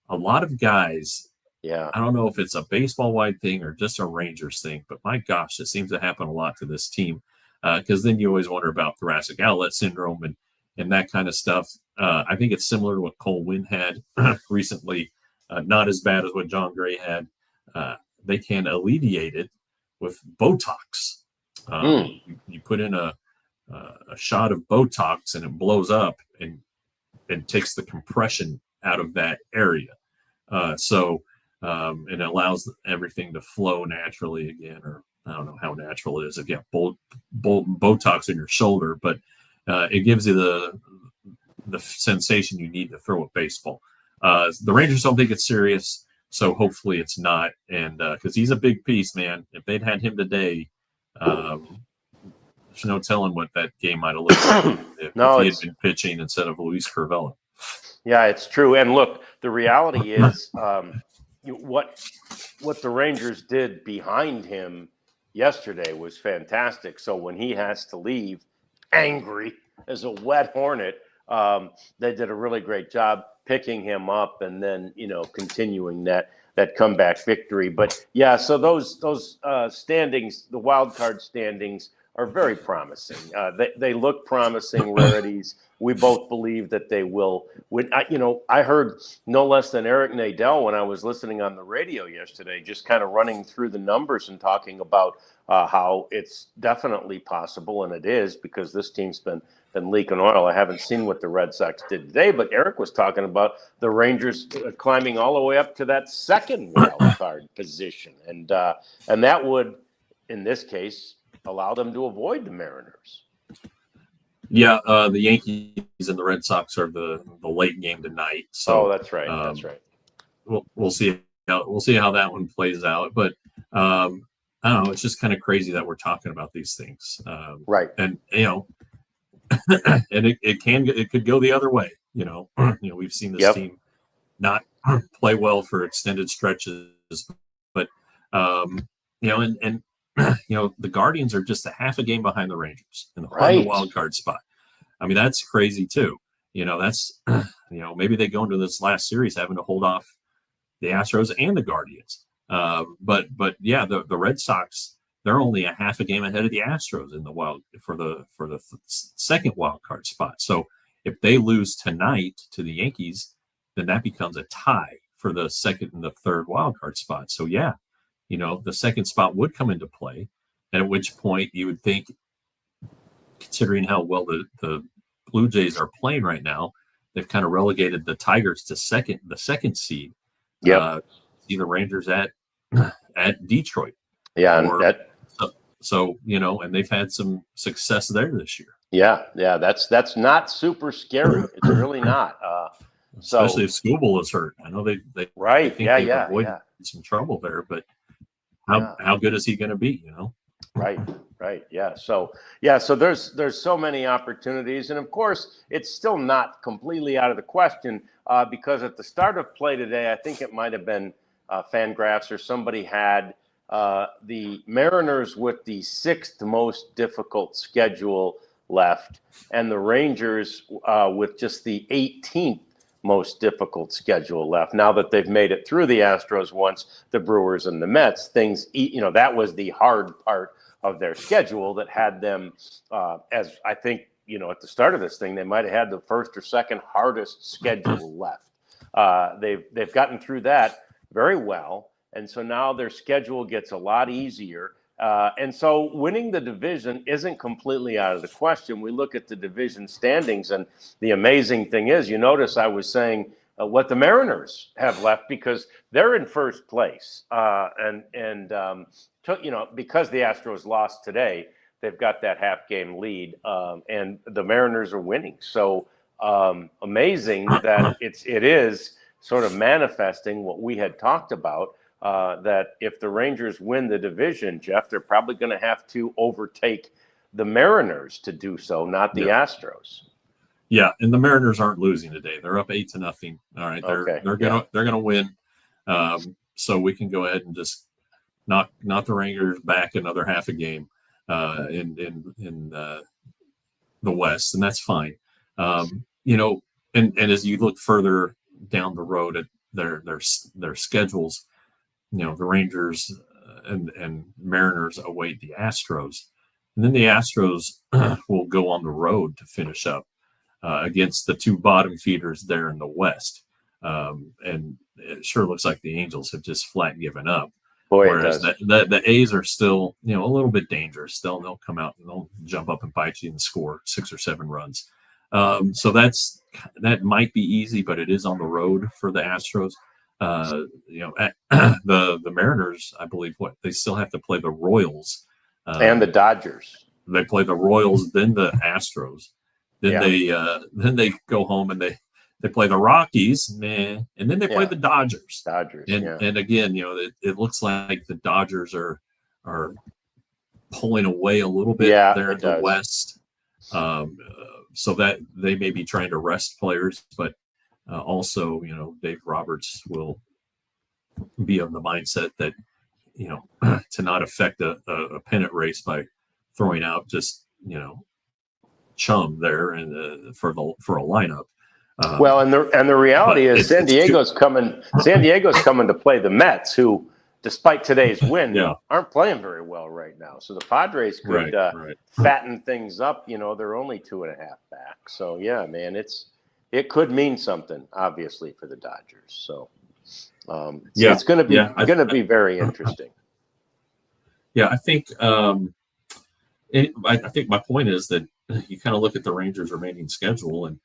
a lot of guys. Yeah, I don't know if it's a baseball-wide thing or just a Rangers thing, but my gosh, it seems to happen a lot to this team because then you always wonder about thoracic outlet syndrome and that kind of stuff. I think it's similar to what Cole Winn had recently, not as bad as what John Gray had. They can alleviate it with Botox. You put in a shot of Botox and it blows up and takes the compression out of that area. And it allows everything to flow naturally again, or I don't know how natural it is if you have Botox in your shoulder, but it gives you the sensation you need to throw a baseball. The Rangers don't think it's serious, so hopefully it's not. And because he's a big piece, man. If they'd had him today, there's no telling what that game might have looked like if he had been pitching instead of Luis Curvelo. Yeah, it's true. And look, the reality is what the Rangers did behind him yesterday was fantastic. So when he has to leave angry as a wet hornet, they did a really great job picking him up and then, continuing that comeback victory. But yeah, so those standings, the wild card standings, are very promising. They look promising. Rarities. We both believe that they will win. I heard no less than Eric Nadel when I was listening on the radio yesterday, just kind of running through the numbers and talking about how it's definitely possible, and it is, because this team's been leaking oil. I haven't seen what the Red Sox did today, but Eric was talking about the Rangers climbing all the way up to that second wild card position, and that would, in this case, allow them to avoid the Mariners. Yeah, the Yankees and the Red Sox are the late game tonight. So that's right. That's right. We'll see how that one plays out. But I don't know. It's just kind of crazy that we're talking about these things. Right. And and it could go the other way. We've seen this team not play well for extended stretches, but the Guardians are just a half a game behind the Rangers in the wild card spot. I mean, that's crazy too. That's maybe they go into this last series having to hold off the Astros and the Guardians. But yeah, the Red Sox, they're only a half a game ahead of the Astros in the for the second wild card spot. So if they lose tonight to the Yankees, then that becomes a tie for the second and the third wild card spot. So yeah, the second spot would come into play, and at which point you would think, considering how well the Blue Jays are playing right now, they've kind of relegated the Tigers to the second seed. Yeah. See the Rangers at Detroit. Yeah. And they've had some success there this year. Yeah. That's not super scary. It's really not. Especially if Skubal is hurt. I know they right. Think they've avoided some trouble there, but how good is he going to be? Right. Yeah. So there's so many opportunities, and of course it's still not completely out of the question because at the start of play today, I think it might have been Fangraphs or somebody had the Mariners with the 6th most difficult schedule left, and the Rangers with just the 18th most difficult schedule left. Now that they've made it through the Astros once, the Brewers and the Mets, that was the hard part of their schedule that had them, as I think, at the start of this thing, they might have had the first or second hardest schedule left. They've gotten through that very well, and so now their schedule gets a lot easier. And so winning the division isn't completely out of the question. We look at the division standings, and the amazing thing is, you notice I was saying what the Mariners have left, because they're in first place. Because the Astros lost today, they've got that half game lead, and the Mariners are winning. So amazing that it is sort of manifesting what we had talked about. That if the Rangers win the division, Jeff, they're probably going to have to overtake the Mariners to do so, not the Astros. Yeah, and the Mariners aren't losing today. They're up 8-0. All right, they're gonna win. So we can go ahead and just knock the Rangers back another half a game in the West, and that's fine. And as you look further down the road at their schedules, the Rangers and Mariners await the Astros, and then the Astros will go on the road to finish up against the two bottom feeders there in the West. And it sure looks like the Angels have just flat given up. Boy, whereas the A's are still, a little bit dangerous. Still, they'll come out and they'll jump up and bite you and score 6 or 7 runs. So that might be easy, but it is on the road for the Astros. The Mariners, I believe, they still have to play the Royals and the Dodgers. They play the Royals, then the Astros, then they go home and they play the Rockies, and then they play the Dodgers. And again, it looks like the Dodgers are pulling away a little bit there in the West. So that they may be trying to rest players, but Also, Dave Roberts will be of the mindset that, to not affect a pennant race by throwing out just, chum there and for a lineup. Well, and the reality is San Diego's coming to play the Mets, who, despite today's win, aren't playing very well right now. So the Padres could fatten things up. They're only 2.5 back. So yeah, man, it could mean something, obviously, for the Dodgers. So it's going to be very interesting. Yeah, I think I think my point is that you kind of look at the Rangers' remaining schedule, and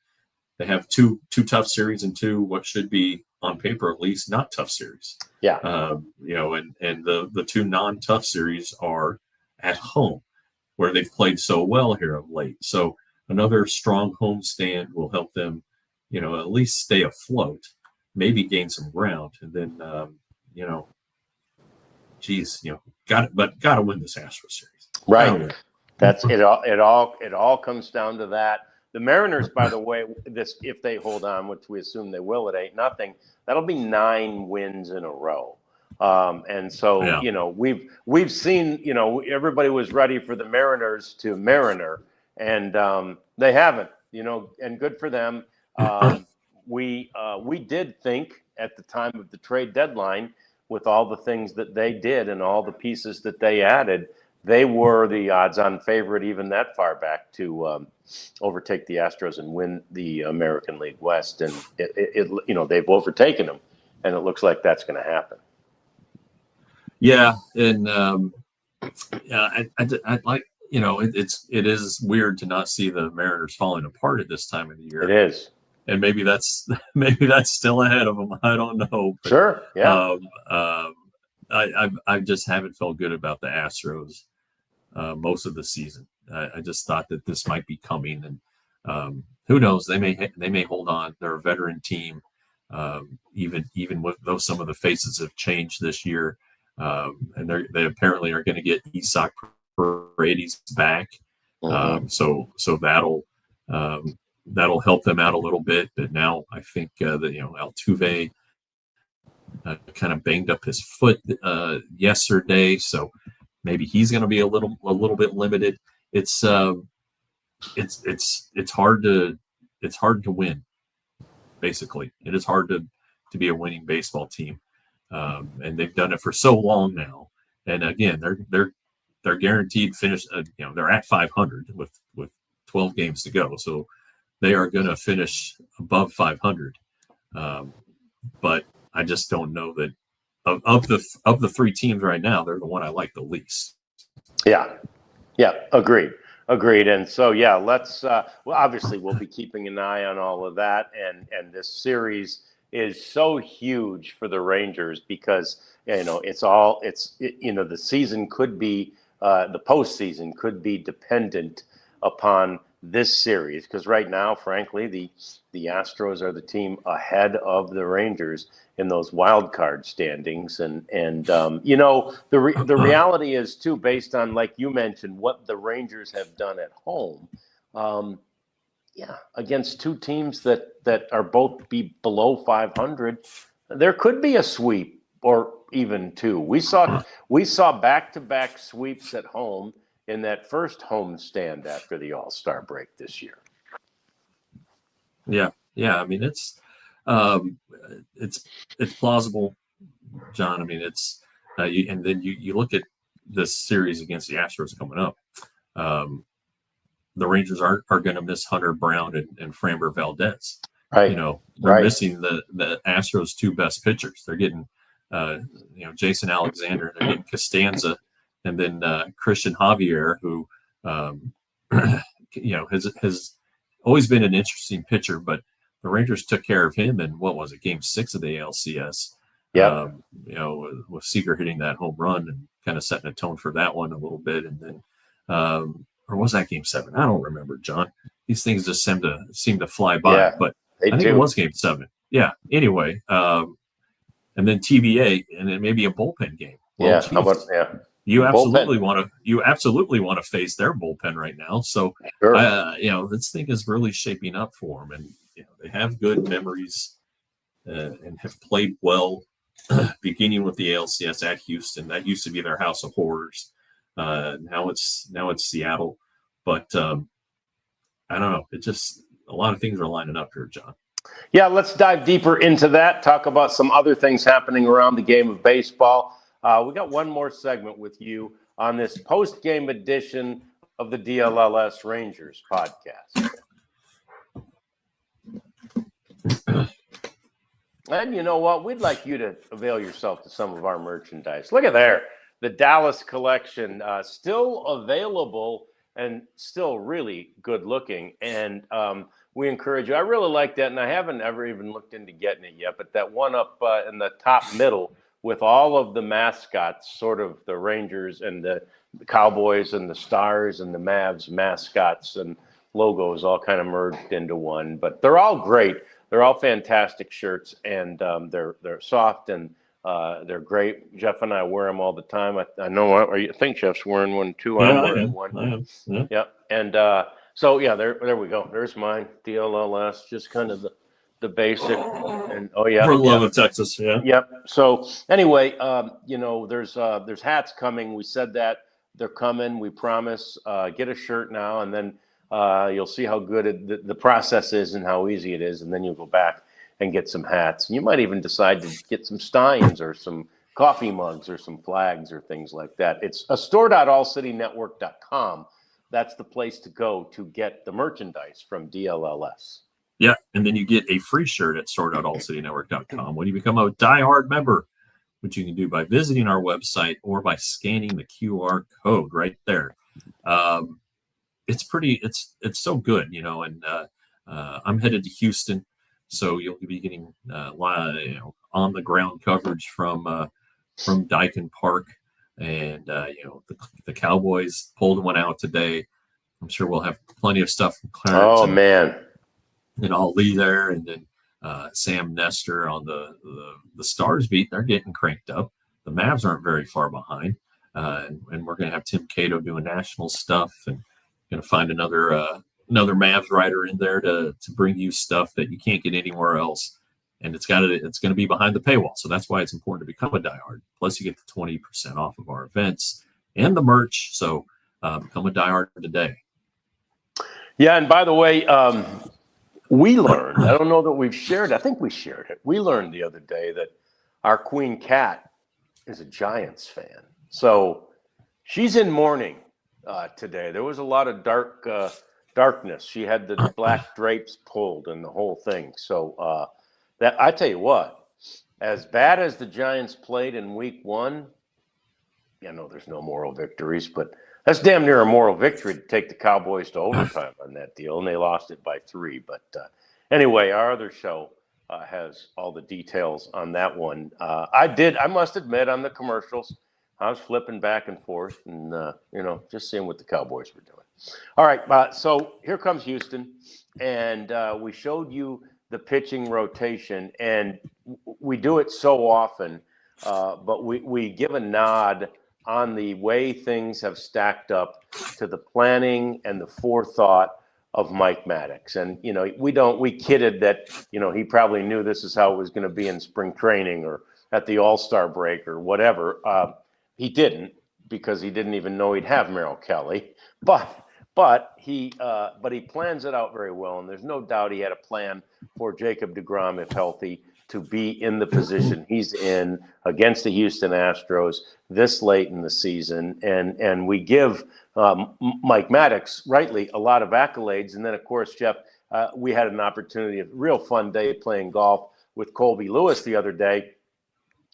they have two tough series and two what should be on paper at least not tough series. Yeah. And the two non-tough series are at home, where they've played so well here of late. So another strong home stand will help them, at least stay afloat, maybe gain some ground, and then got to win this Astros series. Right. That's it. It all comes down to that. The Mariners, by the way, if they hold on, which we assume they will at 8-0, that'll be 9 wins in a row. And so, we've seen, everybody was ready for the Mariners to Mariner, and they haven't, and good for them. We did think at the time of the trade deadline, with all the things that they did and all the pieces that they added, they were the odds-on favorite even that far back to overtake the Astros and win the American League West. And they've overtaken them, and it looks like that's going to happen. Yeah, and I like it is weird to not see the Mariners falling apart at this time of the year. It is. And maybe that's still ahead of them. I don't know. But, sure. Yeah. I just haven't felt good about the Astros most of the season. I just thought that this might be coming, and who knows? They may hold on. They're a veteran team, even with though some of the faces have changed this year, and they apparently are going to get Isaac Paredes back. Mm-hmm. So that'll help them out a little bit. But now I think that Altuve kind of banged up his foot yesterday, so maybe he's going to be a little bit limited. It's hard to win. Basically, it is hard to be a winning baseball team, and they've done it for so long now. And again, they're guaranteed finish. They're at 500 with 12 games to go, so they are going to finish above 500. But I just don't know that of the 3 teams right now, they're the one I like the least. Yeah, agreed. And so let's obviously we'll be keeping an eye on all of that, and this series is so huge for the Rangers because the season could be the postseason could be dependent upon this series, because right now, frankly, the Astros are the team ahead of the Rangers in those wild card standings, and the reality is too, based on, like you mentioned, what the Rangers have done at home, against 2 teams that are both below 500, there could be a sweep or even 2. We saw back-to-back sweeps at home in that first home stand after the All-Star break this year. Yeah. I mean, it's plausible, John. I mean, it's and then you look at this series against the Astros coming up. The Rangers are going to miss Hunter Brown and Framber Valdez. Right. They're missing the Astros' 2 best pitchers. They're getting Jason Alexander. They're getting Costanza. And then Christian Javier, who has always been an interesting pitcher, but the Rangers took care of him in Game 6 of the ALCS. Yeah. With Seager hitting that home run and kind of setting a tone for that one a little bit, and then or was that Game 7? I don't remember, John. These things just seem to fly by, but I think it was Game 7. Yeah. Anyway, and then TBA, and then maybe a bullpen game. Well, how about You absolutely want to face their bullpen right now. So, sure. This thing is really shaping up for them. And they have good memories and have played well, beginning with the ALCS at Houston. That used to be their house of horrors. Now it's Seattle, but I don't know. It just a lot of things are lining up here, John. Yeah, let's dive deeper into that. Talk about some other things happening around the game of baseball. We got one more segment with you on this post-game edition of the DLLS Rangers podcast. And you know what? We'd like you to avail yourself to some of our merchandise. Look at there. The Dallas collection, still available and still really good looking. And we encourage you. I really like that. And I haven't ever even looked into getting it yet. But that one up in the top middle with all of the mascots, sort of the Rangers and the Cowboys and the Stars and the Mavs mascots and logos all kind of merged into one. But they're all great. They're all fantastic shirts, and they're soft and they're great. Jeff and I wear them all the time. I know. I think Jeff's wearing one too. Yeah, I'm wearing one. Yeah. Yep. And so yeah, there we go. There's mine. DLLS, just kind of the basic. And oh yeah, for love of Texas. Yeah. Yep. So anyway, there's hats coming. We said that they're coming. We promise. Get a shirt now, and then you'll see how good the process is and how easy it is, and then you'll go back and get some hats. And you might even decide to get some steins or some coffee mugs or some flags or things like that. It's a store.allcitynetwork.com. That's the place to go to get the merchandise from DLLS. Yeah, and then you get a free shirt at store.allcitynetwork.com when you become a diehard member, which you can do by visiting our website or by scanning the QR code right there. It's so good, and I'm headed to Houston, so you'll be getting on the ground coverage from Dyken Park, and the Cowboys pulled one out today. I'm sure we'll have plenty of stuff from Clarence. Oh man, and Ali there, and then Sam Nestor on the Stars beat. They're getting cranked up. The Mavs aren't very far behind, and we're going to have Tim Cato doing national stuff, and going to find another Mavs writer in there to bring you stuff that you can't get anywhere else, and it's going to be behind the paywall. So that's why it's important to become a diehard. Plus, you get the 20% off of our events and the merch. So become a diehard today. Yeah, and by the way, we learned. I don't know that we've shared. I think we shared it. We learned the other day that our Queen Cat is a Giants fan. So she's in mourning today. There was a lot of darkness. She had the black drapes pulled and the whole thing. So that I tell you what, as bad as the Giants played in week 1, there's no moral victories, but that's damn near a moral victory to take the Cowboys to overtime on that deal, and they lost it by 3. But anyway, our other show has all the details on that one. I must admit, on the commercials, I was flipping back and forth and, just seeing what the Cowboys were doing. All right, so here comes Houston, and we showed you the pitching rotation, and we do it so often, but we give a nod on the way things have stacked up to the planning and the forethought of Mike Maddox. And, we kidded that, he probably knew this is how it was going to be in spring training or at the All-Star break or whatever. He didn't, because he didn't even know he'd have Merrill Kelly, but he plans it out very well. And there's no doubt he had a plan for Jacob deGrom, if healthy, to be in the position he's in against the Houston Astros this late in the season. And we give Mike Maddox, rightly, a lot of accolades. And then, of course, Jeff, we had an opportunity, a real fun day playing golf with Colby Lewis the other day.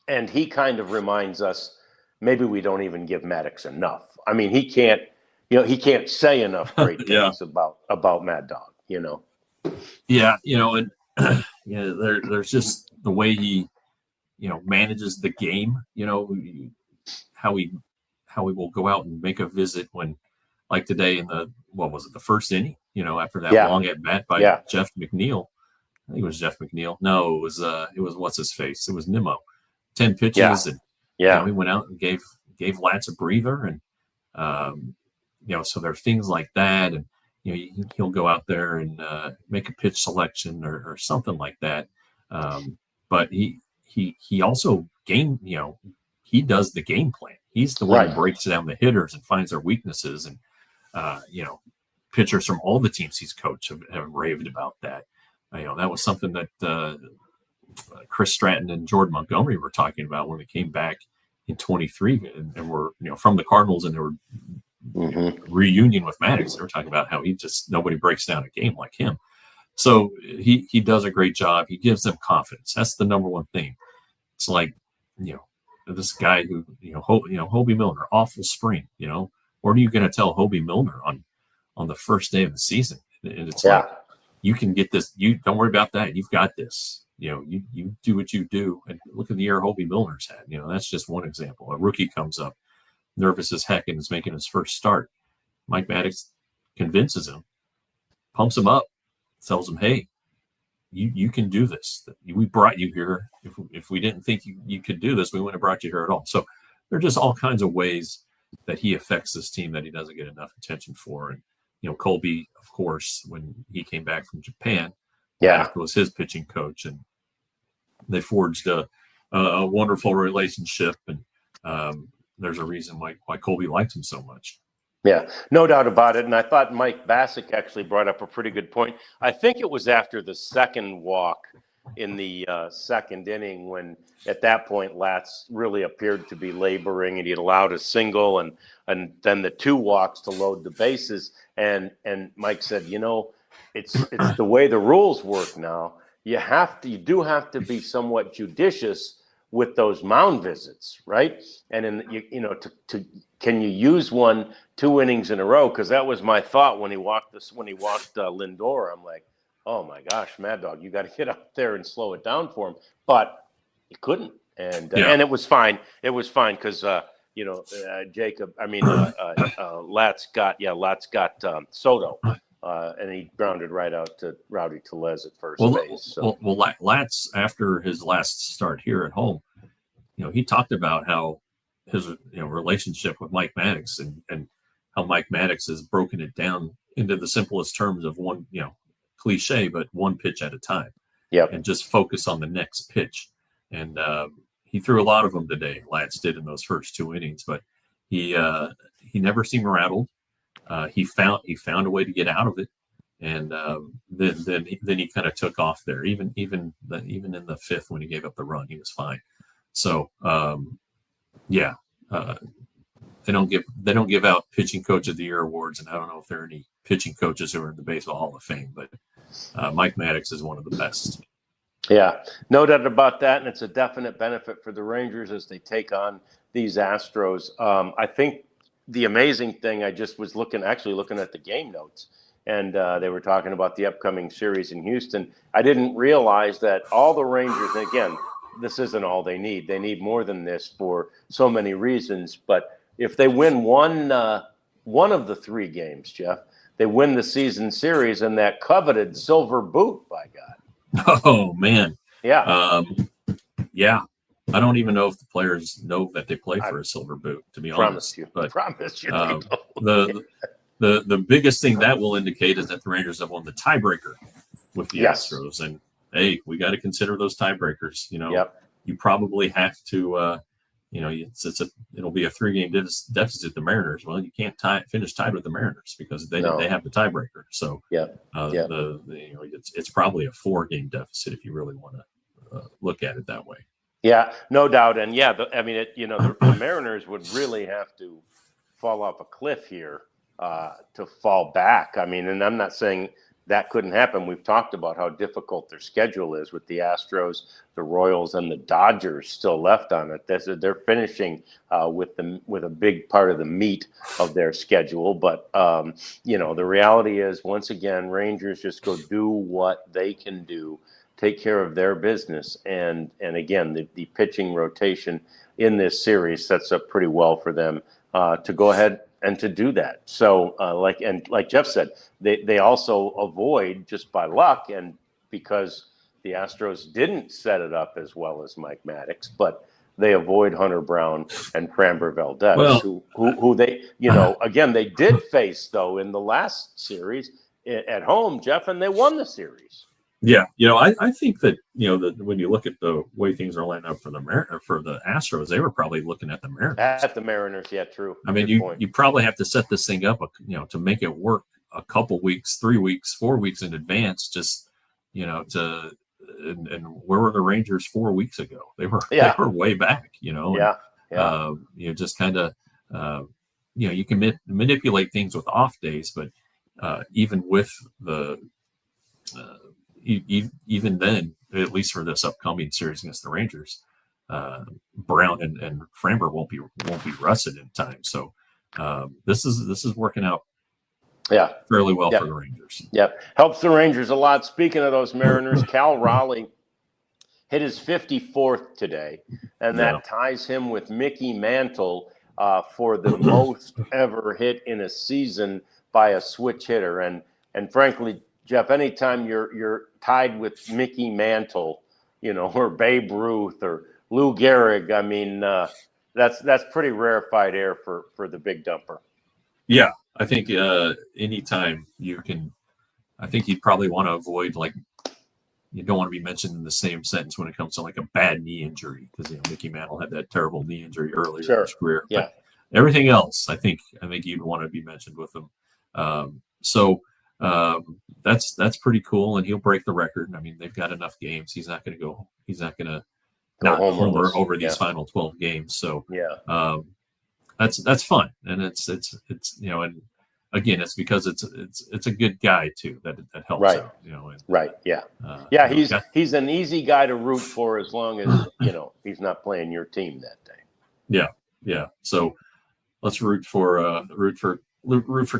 And he kind of reminds us, maybe we don't even give Maddox enough. I mean, he can't say enough great things about Mad Dog, Yeah, and there's just the way he, manages the game, how he will go out and make a visit when, like today in the first inning, after that long at bat by Jeff McNeil. I think it was Jeff McNeil. No, it was what's his face? It was Nimmo. 10 pitches, and he went out and gave Lance a breather, and so there are things like that, and he'll go out there and make a pitch selection or something like that. But he also he does the game plan. He's the one who breaks down the hitters and finds their weaknesses. And pitchers from all the teams he's coached have raved about that. That was something that Chris Stratton and Jordan Montgomery were talking about when they came back in 23 and were from the Cardinals, and they were reunion with Maddox. They were talking about how nobody breaks down a game like him. So he does a great job. He gives them confidence. That's the number one thing. It's like, this guy who, Hobie Milner, awful spring, what are you going to tell Hobie Milner on the first day of the season? And it's like, you can get this. You don't worry about that. You've got this. You do what you do. And look at the year Hobie Milner's had. That's just one example. A rookie comes up, nervous as heck, and is making his first start. Mike Maddox convinces him, pumps him up, tells him, hey, you can do this. We brought you here. If we didn't think you could do this, we wouldn't have brought you here at all. So there are just all kinds of ways that he affects this team that he doesn't get enough attention for. And, Colby, of course, when he came back from Japan, Maddox was his pitching coach, and they forged a wonderful relationship. And there's a reason why Colby likes him so much. Yeah, no doubt about it. And I thought Mike Bassick actually brought up a pretty good point. I think it was after the second walk in the second inning when, at that point, Latz really appeared to be laboring, and he'd allowed a single and then the 2 walks to load the bases. And Mike said, it's the way the rules work now. You do have to be somewhat judicious with those mound visits, right? And can you use 2 innings in a row? Because that was my thought when he walked Lindor. I'm like, oh my gosh, Mad Dog, you got to get up there and slow it down for him. But he couldn't, and it was fine. It was fine because Latz got Soto. And he grounded right out to Rowdy Tellez at first base. So. Well, Latz, after his last start here at home, he talked about how his relationship with Mike Maddox and how Mike Maddox has broken it down into the simplest terms of one, cliche, but one pitch at a time. Yep. And just focus on the next pitch. And he threw a lot of them today. Latz did in those first 2 innings, but he never seemed rattled. He found a way to get out of it, and then he kind of took off there. Even in the 5th when he gave up the run, he was fine. So they don't give out pitching coach of the year awards, and I don't know if there are any pitching coaches who are in the Baseball Hall of Fame, but Mike Maddox is one of the best. Yeah, no doubt about that, and it's a definite benefit for the Rangers as they take on these Astros. I think. The amazing thing, I just was looking at the game notes, and they were talking about the upcoming series in Houston. I didn't realize that all the Rangers, and again, this isn't all they need. They need more than this for so many reasons. But if they win one of the 3 games, Jeff, they win the season series and that coveted silver boot, by God. Oh, man. Yeah. Yeah. I don't even know if the players know that they play for a silver boot, to be honest. Promise you. The biggest thing that will indicate is that the Rangers have won the tiebreaker with the Astros, and hey, we got to consider those tiebreakers. You probably have to. It'll be a 3-game deficit. The Mariners. Well, you can't finish tied with the Mariners because they have the tiebreaker. So it's probably a 4-game deficit if you really want to look at it that way. Yeah, no doubt. And the Mariners would really have to fall off a cliff here to fall back. I mean, and I'm not saying that couldn't happen. We've talked about how difficult their schedule is with the Astros, the Royals, and the Dodgers still left on it. They're finishing with a big part of the meat of their schedule. But, the reality is, once again, Rangers just go do what they can do. Take care of their business, and again, the pitching rotation in this series sets up pretty well for them to go ahead and to do that. So, like Jeff said, they also avoid, just by luck and because the Astros didn't set it up as well as Mike Maddox, but they avoid Hunter Brown and Framber Valdez, Well, who they, again, they did face, though, in the last series at home, Jeff, and they won the series. Yeah, I think that when you look at the way things are lining up for the Astros, they were probably looking at the Mariners. At the Mariners, yeah, true. I mean, you probably have to set this thing up, to make it work a couple weeks, 3 weeks, 4 weeks in advance. Just to and where were the Rangers 4 weeks ago? They were way back. Just kind of you can manipulate things with off days, but even with the even then, at least for this upcoming series against the Rangers, Brown and Framber won't be rested in time. So this is working out fairly well for the Rangers. Yep, helps the Rangers a lot. Speaking of those Mariners, Cal Raleigh hit his 54th today, and that ties him with Mickey Mantle for the most ever hit in a season by a switch hitter. And frankly, Jeff, anytime you're tied with Mickey Mantle, or Babe Ruth or Lou Gehrig, I mean, that's pretty rarefied air for the big dumper. Yeah, I think anytime you can, I think you'd probably want to avoid, like, you don't want to be mentioned in the same sentence when it comes to like a bad knee injury, because Mickey Mantle had that terrible knee injury earlier in his career. Yeah. But everything else, I think you'd want to be mentioned with him. That's pretty cool, and he'll break the record. I mean, they've got enough games. He's not going to not homer over these final 12 games. So that's fun, and it's and again, it's because it's a good guy too that helps out. He's an easy guy to root for as long as he's not playing your team that day. Yeah. So let's root for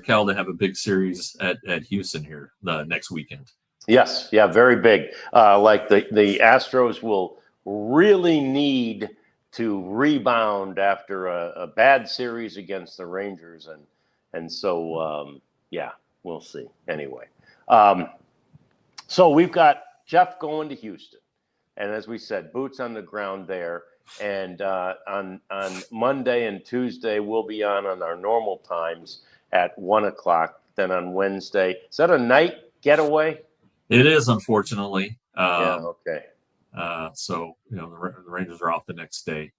Cal to have a big series at Houston here next weekend. Yes, very big. Like the Astros will really need to rebound after a bad series against the Rangers, and so we'll see. Anyway, so we've got Jeff going to Houston, and as we said, boots on the ground there. And on Monday and Tuesday, we'll be on our normal times at 1:00. Then on Wednesday, is that a night getaway? It is, unfortunately. Okay. So the Rangers are off the next day.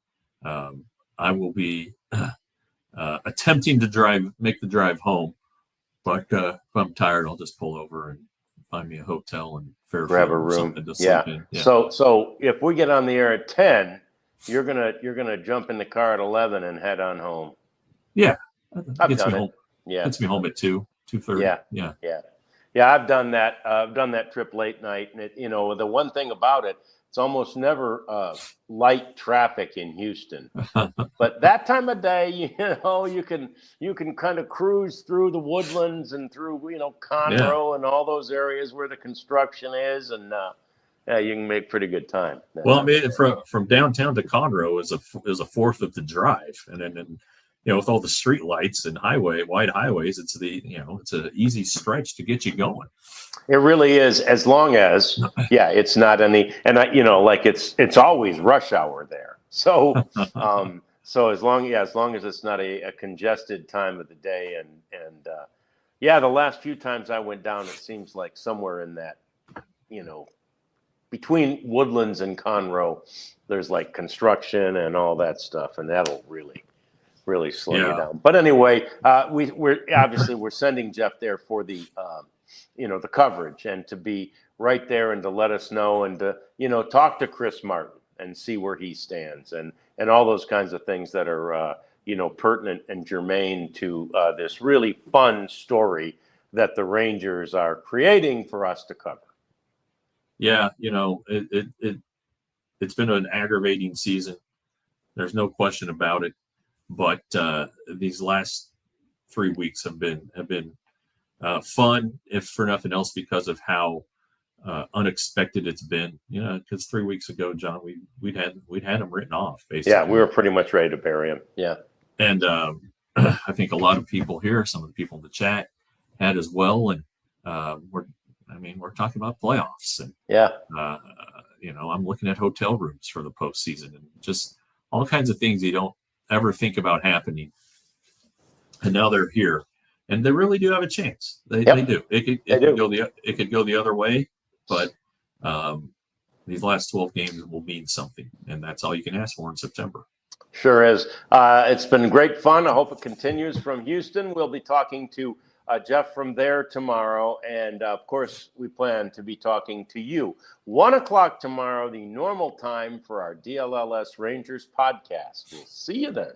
I will be attempting to make the drive home, but if I'm tired, I'll just pull over and find me a hotel and grab a room. To sleep in. Yeah. So if we get on the air at 10. You're gonna jump in the car at 11 and head on home. Yeah, I've done it. Home. Yeah, gets me home at 2:30. Yeah. I've done that. I've done that trip late night, and the one thing about it, it's almost never light traffic in Houston. But that time of day, you can kind of cruise through the Woodlands and through Conroe and all those areas where the construction is, and you can make pretty good time. Well, I mean, from downtown to Conroe is a fourth of the drive, and then with all the street lights and wide highways, it's an easy stretch to get you going. It really is, as long as it's not any, and it's always rush hour there. So so as long as it's not a congested time of the day, and the last few times I went down, it seems like somewhere in that between Woodlands and Conroe, there's like construction and all that stuff, and that'll really slow you down. But anyway, we're sending Jeff there for the the coverage, and to be right there and to let us know, and to talk to Chris Martin and see where he stands, and all those kinds of things that are pertinent and germane to this really fun story that the Rangers are creating for us to cover. Yeah, it's been an aggravating season. There's no question about it. But these last 3 weeks have been fun, if for nothing else, because of how unexpected it's been. Because 3 weeks ago, John, we'd had him written off, basically. Yeah, we were pretty much ready to bury him. Yeah, and I think a lot of people here, some of the people in the chat, had as well, and we're talking about playoffs, and I'm looking at hotel rooms for the postseason, and just all kinds of things you don't ever think about happening. And now they're here, and they really do have a chance. They do. It could go the other way, but these last 12 games will mean something, and that's all you can ask for in September. Sure is. It's been great fun. I hope it continues from Houston. We'll be talking to Jeff from there tomorrow. And of course, we plan to be talking to you. 1 o'clock tomorrow, the normal time for our DLLS Rangers podcast. We'll see you then.